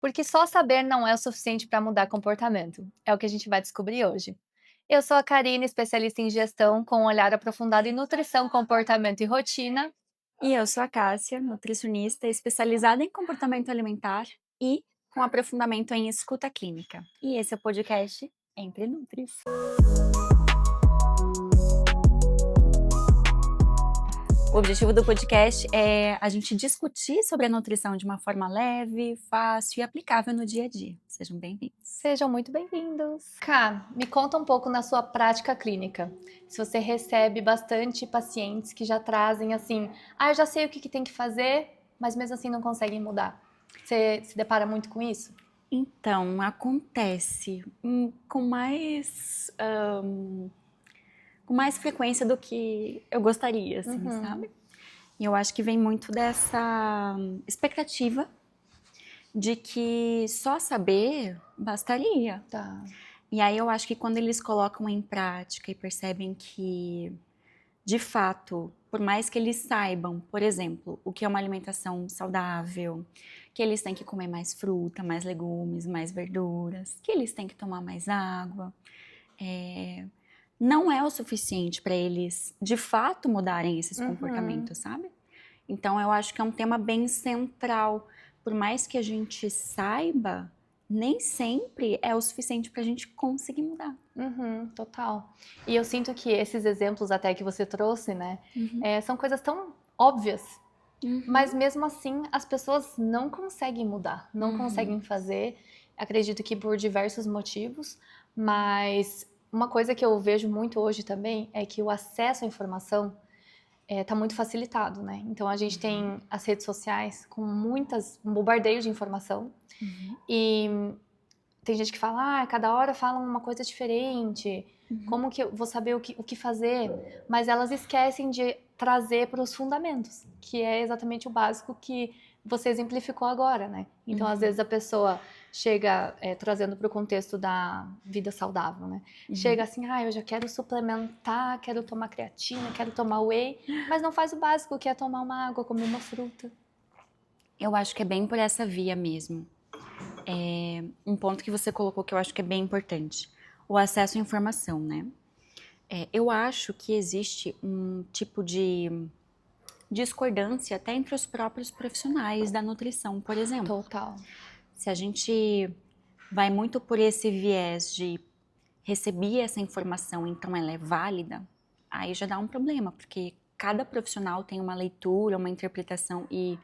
Porque só saber não é o suficiente para mudar comportamento. É o que a gente vai descobrir hoje. Eu sou a Karina, especialista em gestão, com um olhar aprofundado em nutrição, comportamento e rotina. E eu sou a Cássia, nutricionista especializada em comportamento alimentar e com aprofundamento em escuta clínica. E esse é o podcast Entre Nutris. O objetivo do podcast é a gente discutir sobre a nutrição de uma forma leve, fácil e aplicável no dia a dia. Sejam bem-vindos. Sejam muito bem-vindos. Ká, me conta um pouco na sua prática clínica. Se você recebe bastante pacientes que já trazem assim, eu já sei o que tem que fazer, mas mesmo assim não conseguem mudar. Você se depara muito com isso? Então, acontece com mais frequência do que eu gostaria, assim, sabe? E eu acho que vem muito dessa expectativa de que só saber bastaria. Tá. E aí eu acho que quando eles colocam em prática e percebem que, de fato, por mais que eles saibam, por exemplo, o que é uma alimentação saudável, que eles têm que comer mais fruta, mais legumes, mais verduras, que eles têm que tomar mais água, não é o suficiente para eles, de fato, mudarem esses comportamentos, sabe? Então, eu acho que é um tema bem central. Por mais que a gente saiba, nem sempre é o suficiente para a gente conseguir mudar. Total. E eu sinto que esses exemplos até que você trouxe, né, são coisas tão óbvias, mas mesmo assim as pessoas não conseguem mudar, não conseguem fazer. Acredito que por diversos motivos, mas uma coisa que eu vejo muito hoje também é que o acesso à informação tá muito facilitado, né? Então a gente tem as redes sociais com um bombardeio de informação e tem gente que fala, cada hora falam uma coisa diferente, como que eu vou saber o que fazer? Mas elas esquecem de trazer para os fundamentos, que é exatamente o básico que você exemplificou agora, né? Então, às vezes a pessoa chega trazendo para o contexto da vida saudável, né? Chega assim, eu já quero suplementar, quero tomar creatina, quero tomar whey, mas não faz o básico, que é tomar uma água, comer uma fruta. Eu acho que é bem por essa via mesmo. Um ponto que você colocou que eu acho que é bem importante. O acesso à informação, né? Eu acho que existe um tipo de discordância até entre os próprios profissionais da nutrição, por exemplo. Total. Se a gente vai muito por esse viés de receber essa informação, então ela é válida, aí já dá um problema, porque cada profissional tem uma leitura, uma interpretação e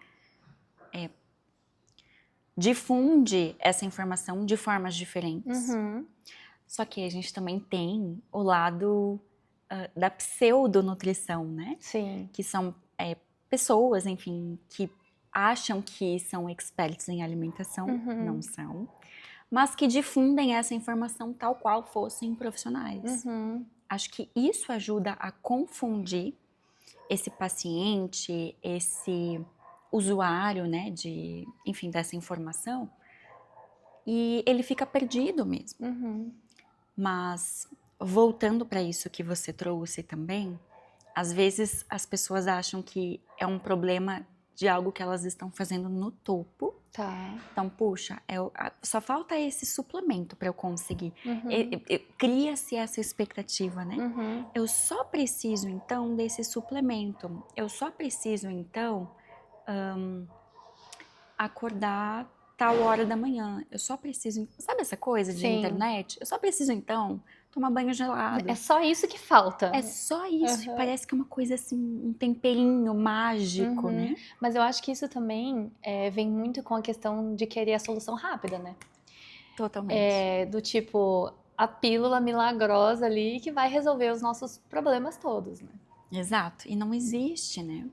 difunde essa informação de formas diferentes. Só que a gente também tem o lado da pseudonutrição, né? Sim. Que são pessoas, enfim, que acham que são experts em alimentação, não são, mas que difundem essa informação tal qual fossem profissionais. Acho que isso ajuda a confundir esse paciente, esse usuário, né, enfim, dessa informação, e ele fica perdido mesmo. Mas, voltando para isso que você trouxe também, às vezes as pessoas acham que é um problema de algo que elas estão fazendo no topo. Tá. Então, puxa, só falta esse suplemento para eu conseguir. Cria-se essa expectativa, né? Eu só preciso, então, desse suplemento. Eu só preciso, então, acordar tal hora da manhã. Eu só preciso... Sabe essa coisa de Sim. internet? Eu só preciso, então, tomar banho gelado. É só isso que falta. É só isso. Parece que é uma coisa assim, um temperinho mágico, né? Mas eu acho que isso também vem muito com a questão de querer a solução rápida, né? Totalmente. Do tipo, a pílula milagrosa ali que vai resolver os nossos problemas todos, né? Exato. E não existe, né?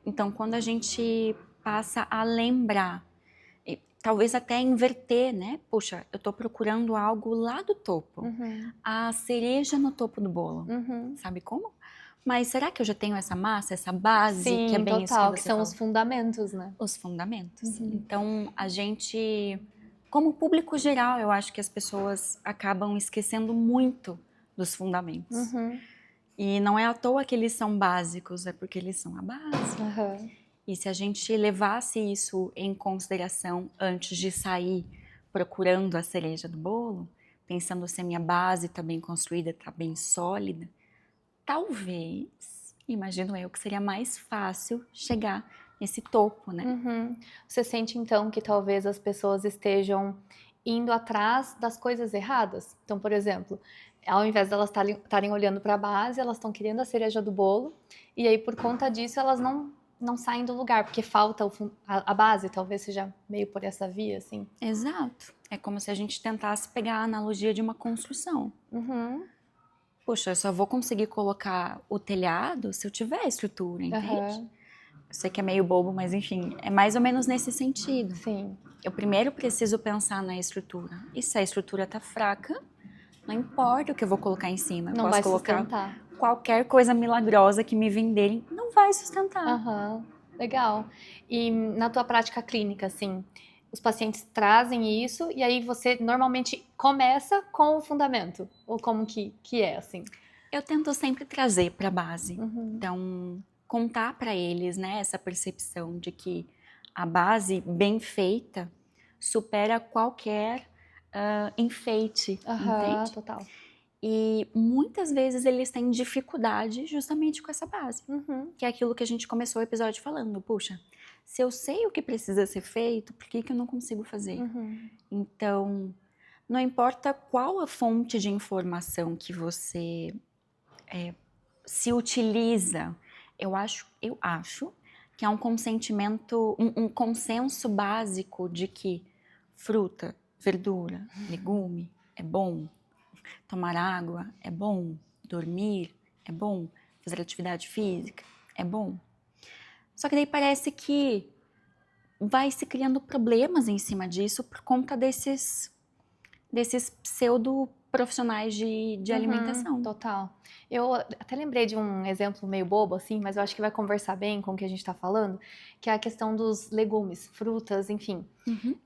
Então, quando a gente passa a lembrar, e talvez até inverter, né? Puxa, eu tô procurando algo lá do topo. A cereja no topo do bolo. Sabe como? Mas será que eu já tenho essa massa, essa base, Sim, que é bem isso que total, que você são falou? os fundamentos, né? Os fundamentos. Então, a gente, como público geral, eu acho que as pessoas acabam esquecendo muito dos fundamentos. E não é à toa que eles são básicos, é porque eles são a base. E se a gente levasse isso em consideração antes de sair procurando a cereja do bolo, pensando se a minha base está bem construída, está bem sólida, talvez, imagino eu, que seria mais fácil chegar nesse topo, né? Uhum. Você sente então que talvez as pessoas estejam indo atrás das coisas erradas? Então, por exemplo, ao invés de elas estarem olhando para a base, elas estão querendo a cereja do bolo, e aí por conta disso elas não saem do lugar, porque falta a base, talvez seja meio por essa via, assim. Exato. É como se a gente tentasse pegar a analogia de uma construção. Uhum. Poxa, eu só vou conseguir colocar o telhado se eu tiver estrutura, entende? Uhum. Eu sei que é meio bobo, mas enfim, é mais ou menos nesse sentido. Sim. Eu primeiro preciso pensar na estrutura. E se a estrutura tá fraca, não importa o que eu vou colocar em cima. Eu Não posso vai colocar sustentar. qualquer coisa milagrosa que me venderem, não vai sustentar. Aham, legal. E na tua prática clínica, assim, os pacientes trazem isso e aí você normalmente começa com o fundamento? Ou como que é, assim? Eu tento sempre trazer para a base. Uhum. Então, contar para eles, né, essa percepção de que a base bem feita supera qualquer enfeite, Aham, entende? total. E muitas vezes eles têm dificuldade justamente com essa base, Uhum. que é aquilo que a gente começou o episódio falando. Puxa, se eu sei o que precisa ser feito, por que eu não consigo fazer? Uhum. Então, não importa qual a fonte de informação que você se utiliza, eu acho que há um consentimento, um consenso básico de que fruta, verdura, legume é bom, tomar água é bom, dormir é bom, fazer atividade física é bom. Só que daí parece que vai se criando problemas em cima disso por conta desses pseudo profissionais de alimentação. Total. Eu até lembrei de um exemplo meio bobo, assim, mas eu acho que vai conversar bem com o que a gente está falando, que é a questão dos legumes, frutas, enfim. Uhum.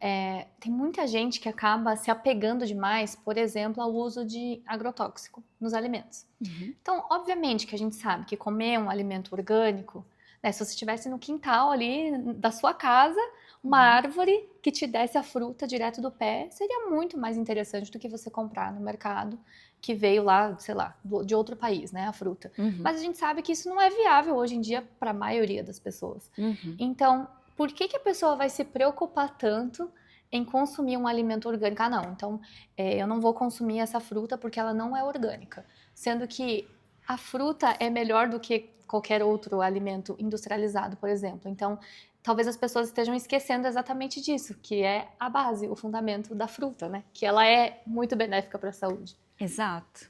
Tem muita gente que acaba se apegando demais, por exemplo, ao uso de agrotóxico nos alimentos. Uhum. Então, obviamente que a gente sabe que comer um alimento orgânico, né, se você estivesse no quintal ali da sua casa, uma árvore que te desse a fruta direto do pé, seria muito mais interessante do que você comprar no mercado, que veio lá, sei lá, de outro país, né, a fruta. Uhum. Mas a gente sabe que isso não é viável hoje em dia para a maioria das pessoas. Uhum. Então, por que a pessoa vai se preocupar tanto em consumir um alimento orgânico? Ah, não, então eu não vou consumir essa fruta porque ela não é orgânica. Sendo que a fruta é melhor do que qualquer outro alimento industrializado, por exemplo. Então, talvez as pessoas estejam esquecendo exatamente disso, que é a base, o fundamento da fruta, né? Que ela é muito benéfica para a saúde. Exato.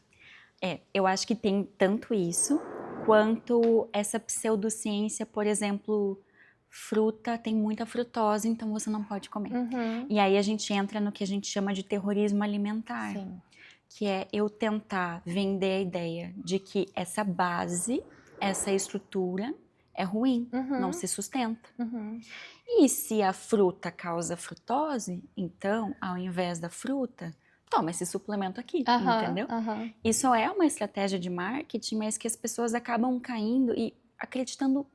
Eu acho que tem tanto isso, quanto essa pseudociência, por exemplo, fruta tem muita frutose, então você não pode comer. Uhum. E aí a gente entra no que a gente chama de terrorismo alimentar. Sim. Que é eu tentar vender a ideia de que essa base, essa estrutura é ruim, não se sustenta. Uhum. E se a fruta causa frutose, então, ao invés da fruta, toma esse suplemento aqui, entendeu? Isso é uma estratégia de marketing, mas que as pessoas acabam caindo e acreditando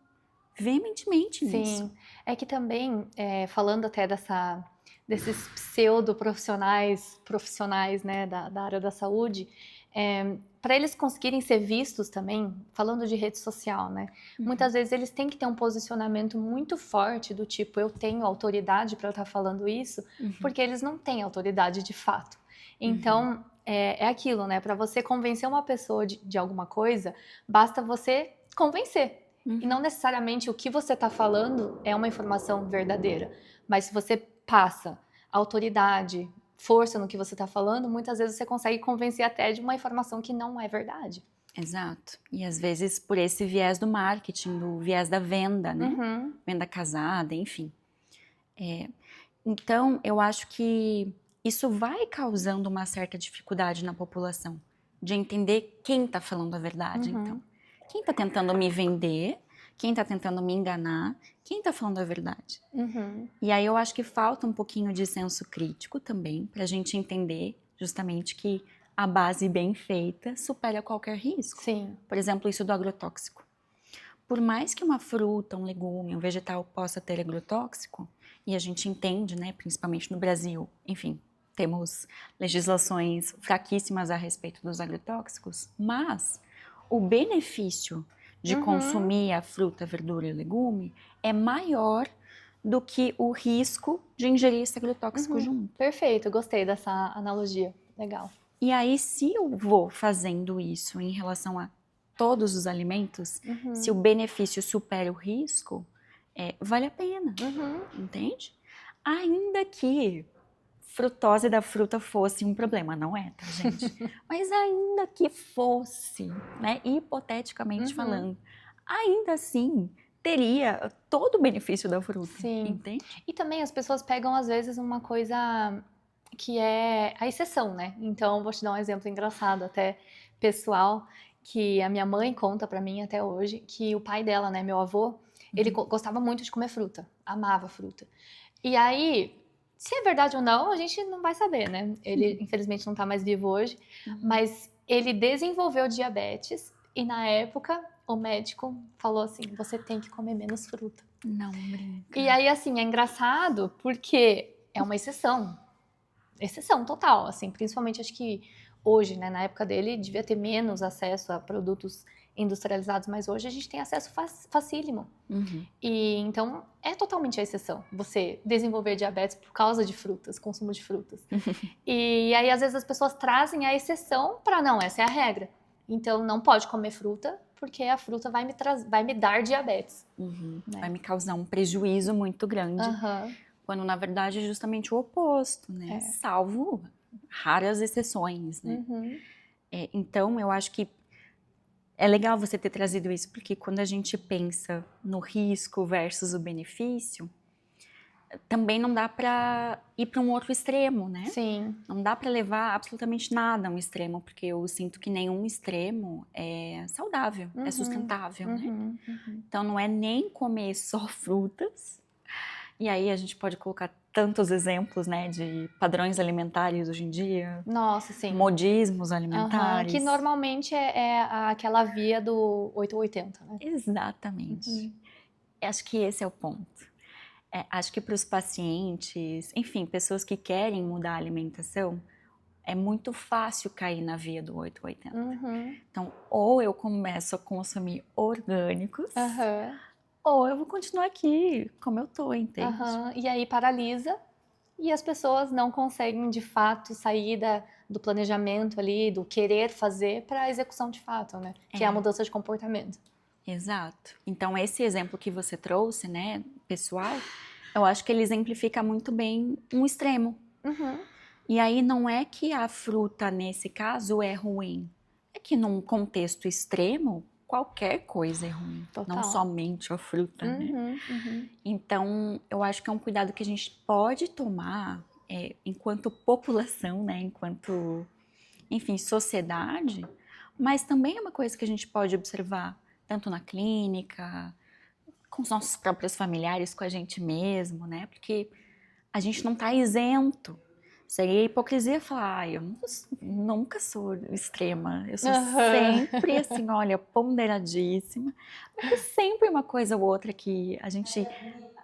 veementemente nisso. Sim, é que também, falando até desses pseudo-profissionais, né, da área da saúde, para eles conseguirem ser vistos também, falando de rede social, né, muitas vezes eles têm que ter um posicionamento muito forte do tipo, eu tenho autoridade para estar falando isso, porque eles não têm autoridade de fato. Então, é aquilo, né, para você convencer uma pessoa de alguma coisa, basta você convencer. E não necessariamente o que você está falando é uma informação verdadeira, mas se você passa autoridade, força no que você está falando, muitas vezes você consegue convencer até de uma informação que não é verdade. Exato. E às vezes por esse viés do marketing, do viés da venda, né? Venda casada, enfim. Então, eu acho que isso vai causando uma certa dificuldade na população de entender quem está falando a verdade, então. Quem está tentando me vender, quem está tentando me enganar, quem está falando a verdade. E aí eu acho que falta um pouquinho de senso crítico também, para a gente entender justamente que a base bem feita supera qualquer risco. Sim. Por exemplo, isso do agrotóxico. por mais que uma fruta, um legume, um vegetal possa ter agrotóxico, e a gente entende, né, principalmente no Brasil, enfim, temos legislações fraquíssimas a respeito dos agrotóxicos, mas o benefício de consumir a fruta, verdura e legume é maior do que o risco de ingerir esse agrotóxico junto. Perfeito, gostei dessa analogia. Legal. E aí, se eu vou fazendo isso em relação a todos os alimentos, se o benefício supera o risco, vale a pena, entende? Ainda que frutose da fruta fosse um problema, não é, tá, gente? Mas ainda que fosse, né, hipoteticamente falando, ainda assim teria todo o benefício da fruta, entende? E também as pessoas pegam, às vezes, uma coisa que é a exceção, né? Então, vou te dar um exemplo engraçado, até pessoal, que a minha mãe conta pra mim até hoje, que o pai dela, né, meu avô, ele gostava muito de comer fruta, amava fruta. E aí, se é verdade ou não, a gente não vai saber, né? Ele, infelizmente, não tá mais vivo hoje, mas ele desenvolveu diabetes e, na época, o médico falou assim, você tem que comer menos fruta. Não brinca. E aí, assim, é engraçado porque é uma exceção total, assim, principalmente acho que hoje, né, na época dele, devia ter menos acesso a produtos industrializados, mas hoje a gente tem acesso facílimo. E então é totalmente a exceção, você desenvolver diabetes por causa de frutas, consumo de frutas. E aí às vezes as pessoas trazem a exceção para não, essa é a regra. Então não pode comer fruta porque a fruta vai me dar diabetes. Né? Vai me causar um prejuízo muito grande. Quando na verdade é justamente o oposto, né? Salvo raras exceções, né? Então eu acho que é legal você ter trazido isso, porque quando a gente pensa no risco versus o benefício, também não dá para ir para um outro extremo, né? Sim. Não dá para levar absolutamente nada a um extremo, porque eu sinto que nenhum extremo é saudável, é sustentável, né? Então não é nem comer só frutas. E aí a gente pode colocar tantos exemplos, né, de padrões alimentares hoje em dia. Nossa, sim. Modismos alimentares. Que normalmente é aquela via do 8 ou 80, né? Exatamente. Acho que esse é o ponto. Acho que para os pacientes, enfim, pessoas que querem mudar a alimentação, é muito fácil cair na via do 8 ou 80. Então, ou eu começo a consumir orgânicos, ou eu vou continuar aqui como eu tô, entende? E aí paralisa e as pessoas não conseguem de fato sair do planejamento ali, do querer fazer para a execução de fato, né? Que é a mudança de comportamento. Exato. Então esse exemplo que você trouxe, né, pessoal, eu acho que ele exemplifica muito bem um extremo. E aí não é que a fruta nesse caso é ruim, é que num contexto extremo qualquer coisa é ruim, não somente a fruta, né? Então, eu acho que é um cuidado que a gente pode tomar enquanto população, né? Enquanto, enfim, sociedade, mas também é uma coisa que a gente pode observar, tanto na clínica, com os nossos próprios familiares, com a gente mesmo, né? Porque a gente não está isento. Seria hipocrisia falar, eu nunca sou extrema, eu sou sempre assim, olha, ponderadíssima, porque sempre uma coisa ou outra que a gente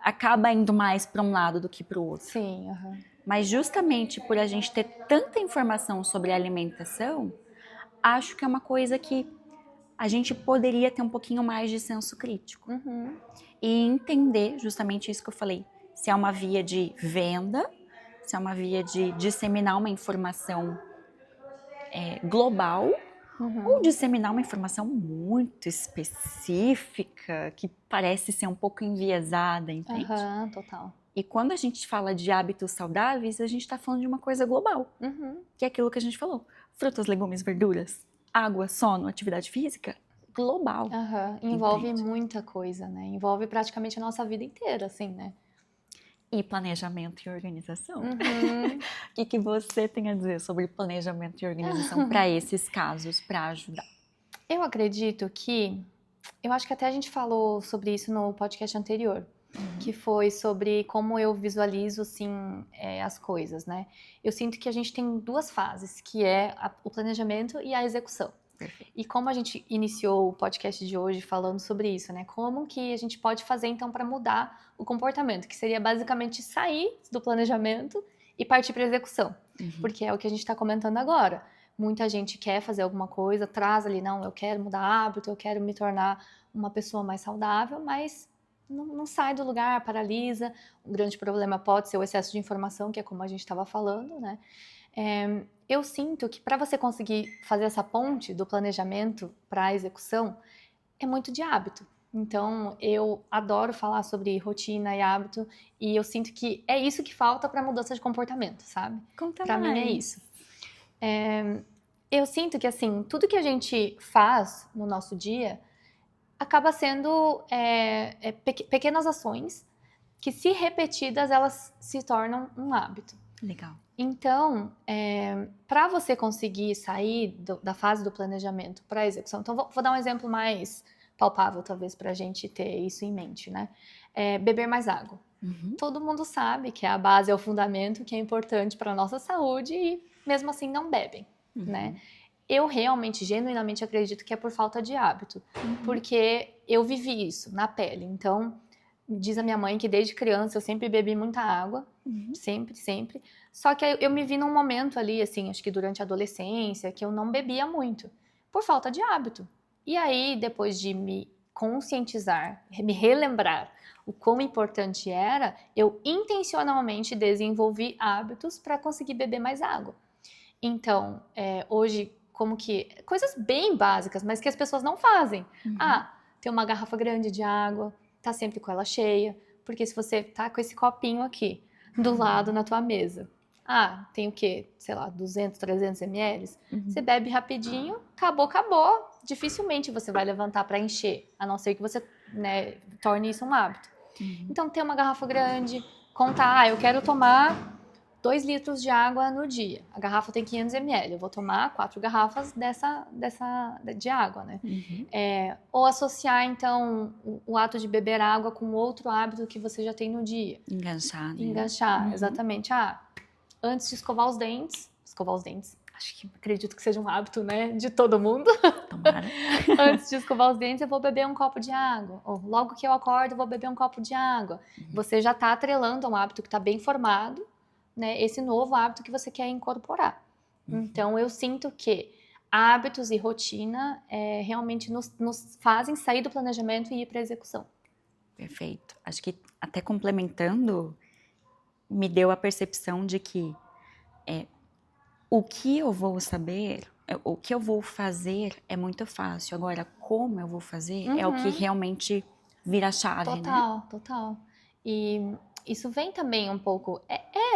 acaba indo mais para um lado do que para o outro. Sim, Mas justamente por a gente ter tanta informação sobre alimentação, acho que é uma coisa que a gente poderia ter um pouquinho mais de senso crítico. E entender justamente isso que eu falei, se é uma via de venda, se é uma via de disseminar uma informação global ou disseminar uma informação muito específica que parece ser um pouco enviesada, entende? Total. E quando a gente fala de hábitos saudáveis, a gente está falando de uma coisa global, que é aquilo que a gente falou. Frutas, legumes, verduras, água, sono, atividade física, global. Envolve muita coisa, né? Envolve praticamente a nossa vida inteira, assim, né? E planejamento e organização. O que você tem a dizer sobre planejamento e organização para esses casos, para ajudar? Eu acredito que... Eu acho que até a gente falou sobre isso no podcast anterior, que foi sobre como eu visualizo, assim, as coisas, né? Eu sinto que a gente tem duas fases, que é o planejamento e a execução. Perfeito. E como a gente iniciou o podcast de hoje falando sobre isso, né? Como que a gente pode fazer, então, para mudar o comportamento? Que seria basicamente sair do planejamento e partir para a execução. Porque é o que a gente está comentando agora. Muita gente quer fazer alguma coisa, traz ali, não, eu quero mudar hábito, eu quero me tornar uma pessoa mais saudável, mas não sai do lugar, paralisa. Um grande problema pode ser o excesso de informação, que é como a gente estava falando, né? Eu sinto que para você conseguir fazer essa ponte do planejamento para a execução, é muito de hábito. Então, eu adoro falar sobre rotina e hábito, e eu sinto que é isso que falta para mudança de comportamento, sabe? Conta Para mais. mim é isso. Eu sinto que, assim, tudo que a gente faz no nosso dia acaba sendo pequenas ações que, se repetidas, elas se tornam um hábito. Legal. Então, para você conseguir sair da fase do planejamento para a execução, então vou dar um exemplo mais palpável, talvez, para a gente ter isso em mente, né? Beber mais água. Todo mundo sabe que a base é o fundamento, que é importante para a nossa saúde, e mesmo assim não bebem, né? Eu realmente, genuinamente acredito que é por falta de hábito, porque eu vivi isso na pele. Então, diz a minha mãe que desde criança eu sempre bebi muita água, sempre. Só que eu me vi num momento ali, assim, acho que durante a adolescência, que eu não bebia muito, por falta de hábito. E aí, depois de me conscientizar, me relembrar o quão importante era, eu intencionalmente desenvolvi hábitos para conseguir beber mais água. Então, hoje, como que... coisas bem básicas, mas que as pessoas não fazem. Ter uma garrafa grande de água, tá sempre com ela cheia, porque se você tá com esse copinho aqui, do lado na tua mesa, tem o quê? Sei lá, 200, 300 ml, você bebe rapidinho, acabou, dificilmente você vai levantar para encher, a não ser que você, né, torne isso um hábito. Então, ter uma garrafa grande, contar, eu quero tomar 2 litros de água no dia. A garrafa tem 500 ml. Eu vou tomar 4 garrafas de água, né? Ou associar, então, o ato de beber água com outro hábito que você já tem no dia. Enganchar, né? Enganchar, exatamente. Antes de escovar os dentes, acredito que seja um hábito, né, de todo mundo. Tomara. Antes de escovar os dentes, eu vou beber um copo de água. Ou logo que eu acordo, eu vou beber um copo de água. Você já está atrelando a um hábito que está bem formado, né, esse novo hábito que você quer incorporar. Então, eu sinto que hábitos e rotina realmente nos fazem sair do planejamento e ir para a execução. Perfeito. Acho que até complementando, me deu a percepção de que o que eu vou saber, o que eu vou fazer é muito fácil. Agora, como eu vou fazer é o que realmente vira a chave, né? Total. E isso vem também um pouco...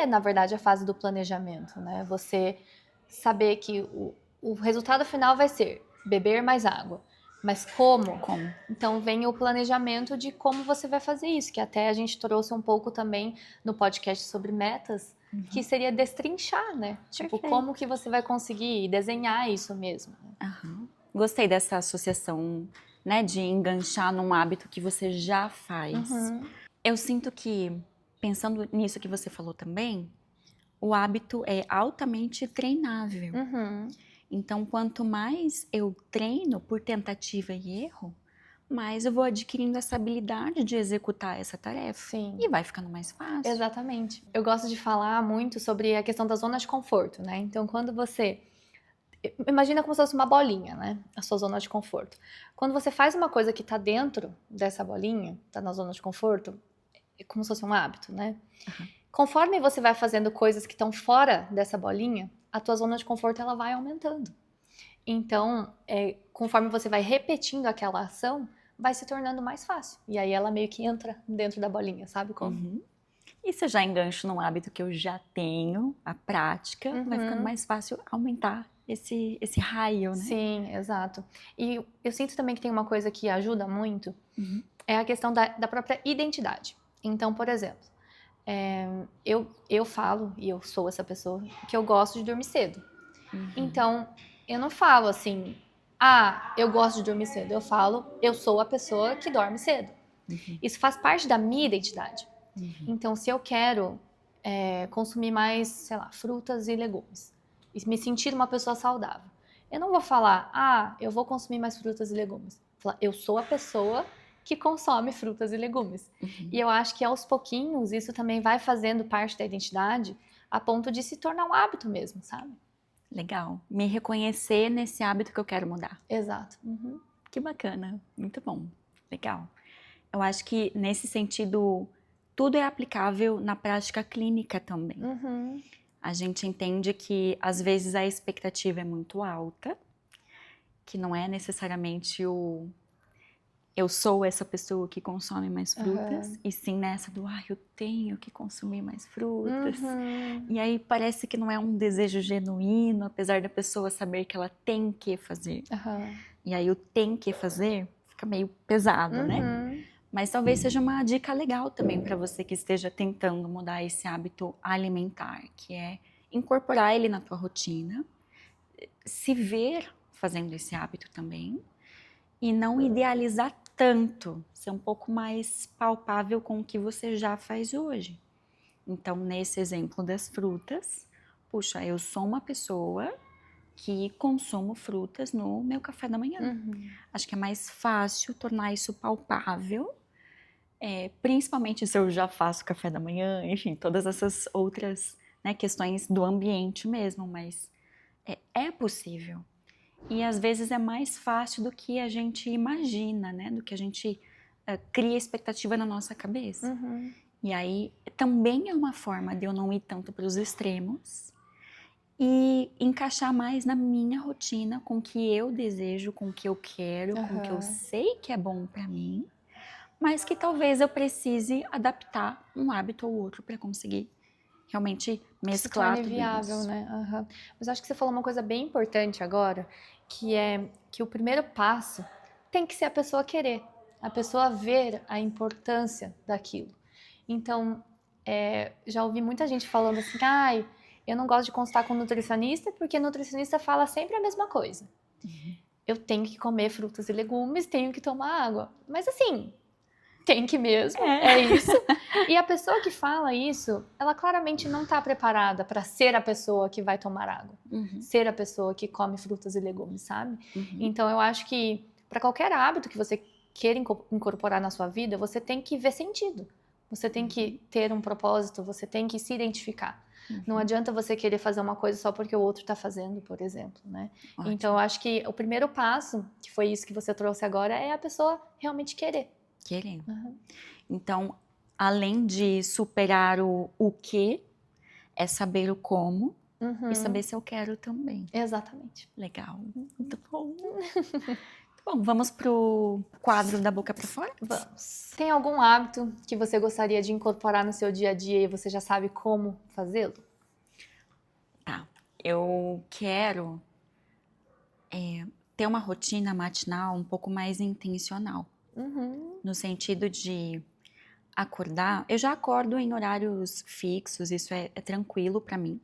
na verdade, a fase do planejamento, né? Você saber que o resultado final vai ser beber mais água. Mas como? Então, vem o planejamento de como você vai fazer isso, que até a gente trouxe um pouco também no podcast sobre metas, que seria destrinchar, né? Tipo, como que você vai conseguir desenhar isso mesmo. Gostei dessa associação, né, de enganchar num hábito que você já faz. Eu sinto que, pensando nisso que você falou também, o hábito é altamente treinável. Então, quanto mais eu treino por tentativa e erro, mais eu vou adquirindo essa habilidade de executar essa tarefa. E vai ficando mais fácil. Exatamente. Eu gosto de falar muito sobre a questão da zona de conforto, né? Então, quando você... imagina como se fosse uma bolinha, né? A sua zona de conforto. Quando você faz uma coisa que está dentro dessa bolinha, está na zona de conforto, é como se fosse um hábito, né? Conforme você vai fazendo coisas que estão fora dessa bolinha, a tua zona de conforto ela vai aumentando. Então, conforme você vai repetindo aquela ação, vai se tornando mais fácil. E aí ela meio que entra dentro da bolinha, sabe como? E se eu já engancho num hábito que eu já tenho, a prática, vai ficando mais fácil aumentar esse raio, né? Sim, exato. E eu sinto também que tem uma coisa que ajuda muito, é a questão da própria identidade. Então, por exemplo, eu falo, e eu sou essa pessoa, que eu gosto de dormir cedo. Então, eu não falo assim, eu gosto de dormir cedo. Eu falo, eu sou a pessoa que dorme cedo. Isso faz parte da minha identidade. Então, se eu quero consumir mais, sei lá, frutas e legumes, e me sentir uma pessoa saudável, Eu não vou falar, eu vou consumir mais frutas e legumes. Vou falar, eu sou a pessoa que consome frutas e legumes. E eu acho que aos pouquinhos isso também vai fazendo parte da identidade a ponto de se tornar um hábito mesmo, sabe? Legal. Me reconhecer nesse hábito que eu quero mudar. Exato. Que bacana. Muito bom. Legal. Eu acho que nesse sentido, tudo é aplicável na prática clínica também. A gente entende que às vezes a expectativa é muito alta, que não é necessariamente eu sou essa pessoa que consome mais frutas, e sim nessa do, eu tenho que consumir mais frutas. E aí parece que não é um desejo genuíno, apesar da pessoa saber que ela tem que fazer. E aí o tem que fazer fica meio pesado, né? Mas talvez seja uma dica legal também para você que esteja tentando mudar esse hábito alimentar, que é incorporar ele na tua rotina, se ver fazendo esse hábito também, e não idealizar tanto, ser um pouco mais palpável com o que você já faz hoje. Então, nesse exemplo das frutas, puxa, eu sou uma pessoa que consumo frutas no meu café da manhã. Acho que é mais fácil tornar isso palpável, principalmente se eu já faço café da manhã, enfim, todas essas outras, né, questões do ambiente mesmo, mas é possível. E às vezes é mais fácil do que a gente imagina, né? Do que a gente cria expectativa na nossa cabeça. E aí também é uma forma de eu não ir tanto para os extremos e encaixar mais na minha rotina com o que eu desejo, com o que eu quero, com o que eu sei que é bom para mim, mas que talvez eu precise adaptar um hábito ou outro para conseguir realmente mesclar tudo viável, isso. Né? Mas acho que você falou uma coisa bem importante agora, que é que o primeiro passo tem que ser a pessoa querer, a pessoa ver a importância daquilo. Então, já ouvi muita gente falando assim, eu não gosto de consultar com nutricionista porque nutricionista fala sempre a mesma coisa. Eu tenho que comer frutas e legumes, tenho que tomar água. Mas assim, tem que mesmo, é isso. E a pessoa que fala isso, ela claramente não está preparada para ser a pessoa que vai tomar água, ser a pessoa que come frutas e legumes, sabe? Então eu acho que para qualquer hábito que você queira incorporar na sua vida, você tem que ver sentido. Você tem que ter um propósito, você tem que se identificar. Não adianta você querer fazer uma coisa só porque o outro está fazendo, por exemplo, né? Ótimo. Então eu acho que o primeiro passo, que foi isso que você trouxe agora, é a pessoa realmente querer. Querer. Então, além de superar o que, é saber o como e saber se eu quero também. Exatamente. Legal. Muito bom. Bom, vamos pro quadro da boca para fora? Vamos. Tem algum hábito que você gostaria de incorporar no seu dia a dia e você já sabe como fazê-lo? Tá. Eu quero ter uma rotina matinal um pouco mais intencional. No sentido de acordar, eu já acordo em horários fixos, isso é tranquilo para mim.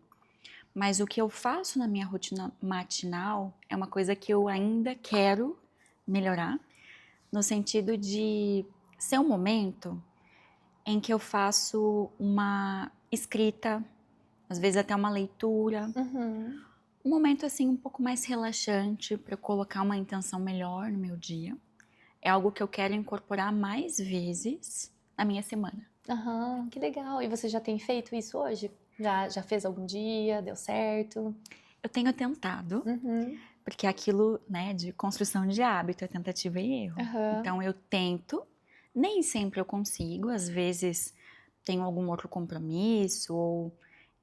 Mas o que eu faço na minha rotina matinal é uma coisa que eu ainda quero melhorar, no sentido de ser um momento em que eu faço uma escrita, às vezes até uma leitura, um momento assim um pouco mais relaxante para eu colocar uma intenção melhor no meu dia. É algo que eu quero incorporar mais vezes na minha semana. Que legal. E você já tem feito isso hoje? Já fez algum dia? Deu certo? Eu tenho tentado, porque é aquilo, né, de construção de hábito, é tentativa e erro. Então eu tento, nem sempre eu consigo, às vezes tenho algum outro compromisso, ou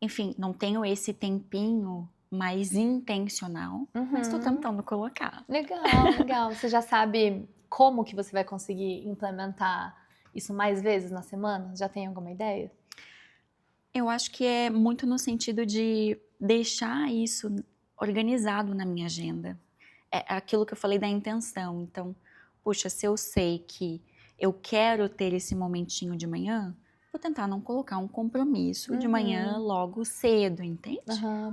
enfim, não tenho esse tempinho mais intencional, mas estou tentando colocar. Legal. Você já sabe como que você vai conseguir implementar isso mais vezes na semana? Já tem alguma ideia? Eu acho que é muito no sentido de deixar isso organizado na minha agenda. É aquilo que eu falei da intenção. Então, puxa, se eu sei que eu quero ter esse momentinho de manhã, vou tentar não colocar um compromisso de manhã logo cedo, entende?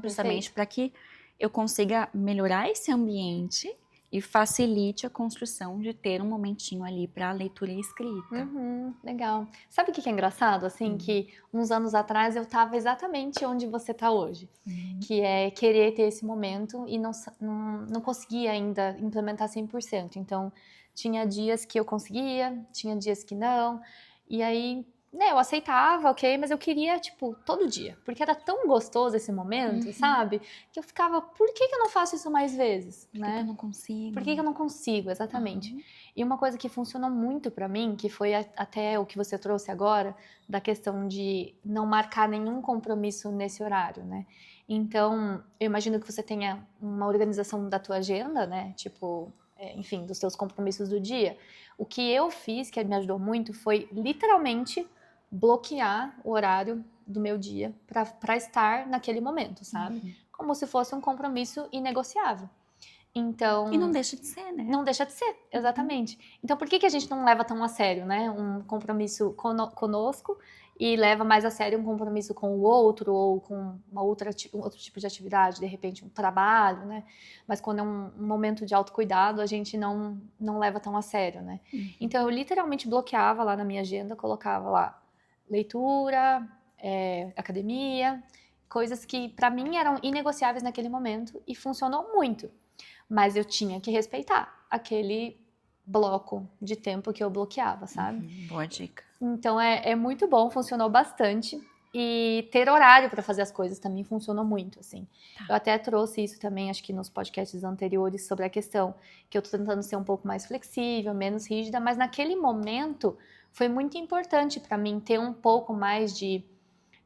Justamente para que eu consiga melhorar esse ambiente e facilite a construção de ter um momentinho ali para leitura e escrita. Legal. Sabe o que é engraçado? Assim, que uns anos atrás eu estava exatamente onde você está hoje. Que é querer ter esse momento e não conseguia ainda implementar 100%. Então, tinha dias que eu conseguia, tinha dias que não. E aí, né, eu aceitava, ok, mas eu queria, tipo, todo dia. Porque era tão gostoso esse momento, sabe? Que eu ficava, por que eu não faço isso mais vezes? Por que eu não consigo? Por que eu não consigo, exatamente. E uma coisa que funcionou muito pra mim, que foi até o que você trouxe agora, da questão de não marcar nenhum compromisso nesse horário, né? Então, eu imagino que você tenha uma organização da tua agenda, né? Tipo, enfim, dos teus compromissos do dia. O que eu fiz, que me ajudou muito, foi literalmente bloquear o horário do meu dia para estar naquele momento, sabe? Como se fosse um compromisso inegociável. Então, e não deixa de ser, né? Não deixa de ser, exatamente. Então, por que a gente não leva tão a sério, né? Um compromisso conosco e leva mais a sério um compromisso com o outro ou com outro tipo de atividade, de repente um trabalho, né? Mas quando é um momento de autocuidado, a gente não leva tão a sério, né? Então, eu literalmente bloqueava lá na minha agenda, colocava lá leitura, academia, coisas que para mim eram inegociáveis naquele momento e funcionou muito. Mas eu tinha que respeitar aquele bloco de tempo que eu bloqueava, sabe? Boa dica. Então é muito bom, funcionou bastante. E ter horário para fazer as coisas também funcionou muito, assim. Eu até trouxe isso também, acho que nos podcasts anteriores, sobre a questão que eu tô tentando ser um pouco mais flexível, menos rígida, mas naquele momento foi muito importante para mim ter um pouco mais de,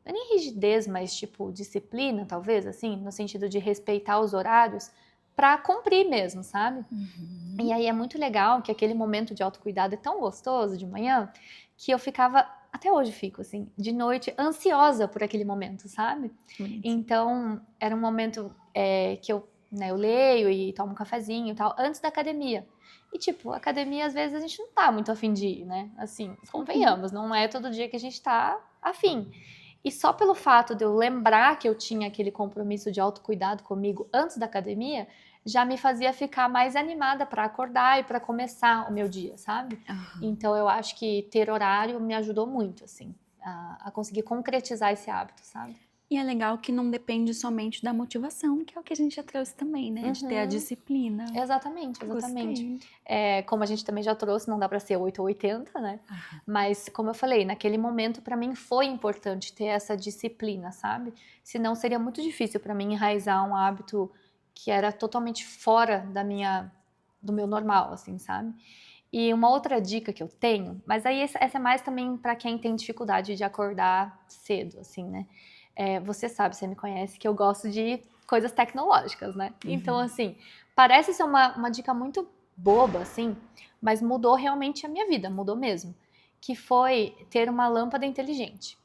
não é nem rigidez, mas tipo disciplina, talvez, assim, no sentido de respeitar os horários, para cumprir mesmo, sabe? E aí é muito legal que aquele momento de autocuidado é tão gostoso de manhã que eu ficava, até hoje fico assim, de noite ansiosa por aquele momento, sabe? Então era um momento que eu leio e tomo um cafezinho e tal, antes da academia. E tipo, academia às vezes a gente não tá muito afim de ir, né? Assim, convenhamos, não é todo dia que a gente tá afim. E só pelo fato de eu lembrar que eu tinha aquele compromisso de autocuidado comigo antes da academia, já me fazia ficar mais animada para acordar e para começar o meu dia, sabe? Então eu acho que ter horário me ajudou muito, assim, a conseguir concretizar esse hábito, sabe? E é legal que não depende somente da motivação, que é o que a gente já trouxe também, né? De ter a disciplina. Exatamente. Como a gente também já trouxe, não dá para ser 8 ou 80, né? Mas, como eu falei, naquele momento, para mim, foi importante ter essa disciplina, sabe? Senão, seria muito difícil para mim enraizar um hábito que era totalmente fora do meu normal, assim, sabe? E uma outra dica que eu tenho, mas aí essa é mais também para quem tem dificuldade de acordar cedo, assim, né? Você sabe, você me conhece, que eu gosto de coisas tecnológicas, né? Então, assim, parece ser uma dica muito boba, assim, mas mudou realmente a minha vida, mudou mesmo. Que foi ter uma lâmpada inteligente.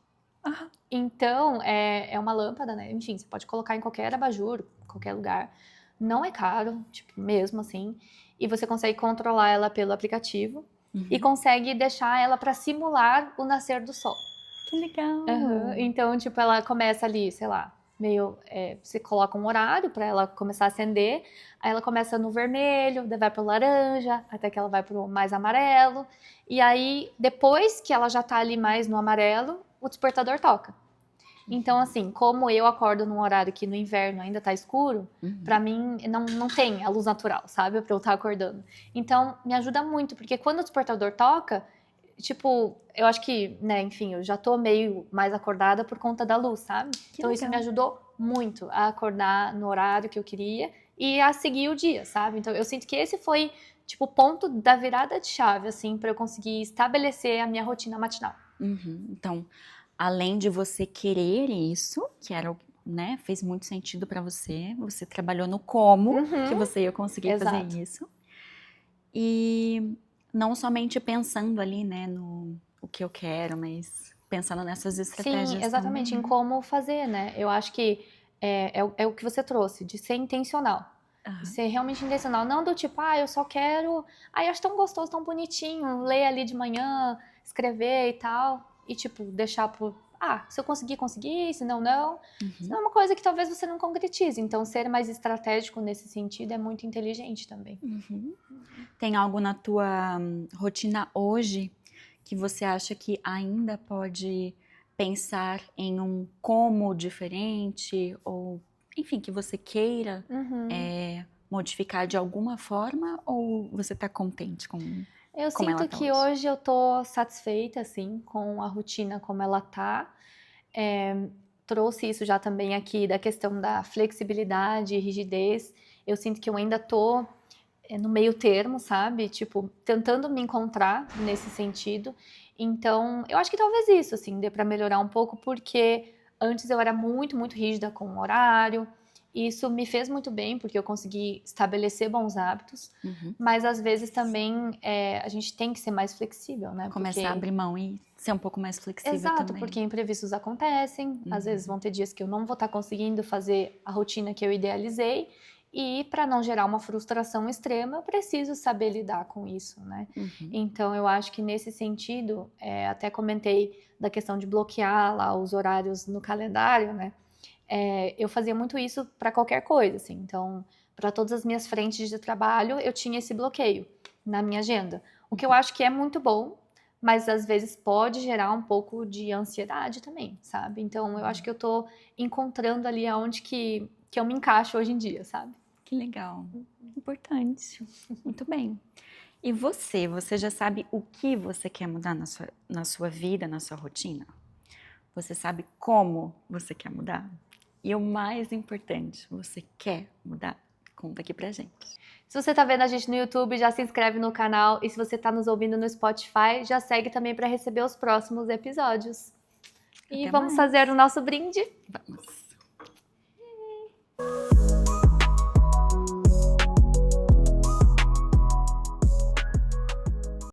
Então, é uma lâmpada, né? Enfim, você pode colocar em qualquer abajur, qualquer lugar. Não é caro, tipo, mesmo assim. E você consegue controlar ela pelo aplicativo e consegue deixar ela para simular o nascer do sol. Que legal! Então, tipo, ela começa ali, sei lá, você coloca um horário para ela começar a acender, aí ela começa no vermelho, daí vai pro laranja, até que ela vai pro mais amarelo, e aí, depois que ela já tá ali mais no amarelo, o despertador toca. Então, assim, como eu acordo num horário que no inverno ainda tá escuro, pra mim não tem a luz natural, sabe? Pra eu estar acordando. Então, me ajuda muito, porque quando o despertador toca, tipo, eu acho que, né, enfim, eu já tô meio mais acordada por conta da luz, sabe? Então isso me ajudou muito a acordar no horário que eu queria e a seguir o dia, sabe? Então eu sinto que esse foi, tipo, o ponto da virada de chave, assim, pra eu conseguir estabelecer a minha rotina matinal. Então, além de você querer isso, que era, né, fez muito sentido pra você, você trabalhou no como que você ia conseguir fazer isso. E não somente pensando ali, né, no o que eu quero, mas pensando nessas estratégias. Sim, exatamente, também. em como fazer, né? Eu acho que é o que você trouxe, de ser intencional. De ser realmente intencional, não do tipo, eu só quero, eu acho tão gostoso, tão bonitinho, ler ali de manhã, escrever e tal, e tipo, deixar se eu conseguir, consegui, se não, não. Isso é uma coisa que talvez você não concretize. Então, ser mais estratégico nesse sentido é muito inteligente também. Tem algo na tua rotina hoje que você acha que ainda pode pensar em um como diferente ou, enfim, que você queira modificar de alguma forma, ou você tá contente com Eu como ela sinto tá que hoje? hoje eu tô satisfeita, assim, com a rotina como ela tá. Trouxe isso já também aqui da questão da flexibilidade e rigidez. Eu sinto que eu ainda tô no meio termo, sabe? Tipo, tentando me encontrar nesse sentido. Então, eu acho que talvez isso, assim, dê pra melhorar um pouco, porque antes eu era muito, muito rígida com o horário. E isso me fez muito bem, porque eu consegui estabelecer bons hábitos. Mas às vezes também a gente tem que ser mais flexível, né? Começar a abrir mão e ser um pouco mais flexível Exato, também. porque imprevistos acontecem. Às vezes vão ter dias que eu não vou estar conseguindo fazer a rotina que eu idealizei. E para não gerar uma frustração extrema, eu preciso saber lidar com isso, né? Então, eu acho que nesse sentido, até comentei da questão de bloquear lá os horários no calendário, né? Eu fazia muito isso para qualquer coisa, assim. Então, para todas as minhas frentes de trabalho, eu tinha esse bloqueio na minha agenda. O que eu acho que é muito bom, mas às vezes pode gerar um pouco de ansiedade também, sabe? Então, eu acho que eu tô encontrando ali aonde que eu me encaixo hoje em dia, sabe? Que legal. Importante. Muito bem. E você já sabe o que você quer mudar na sua vida, na sua rotina? Você sabe como você quer mudar? E o mais importante, você quer mudar? Conta aqui pra gente. Se você tá vendo a gente no YouTube, já se inscreve no canal. E se você tá nos ouvindo no Spotify, já segue também para receber os próximos episódios. E Até vamos mais. fazer o nosso brinde. Vamos.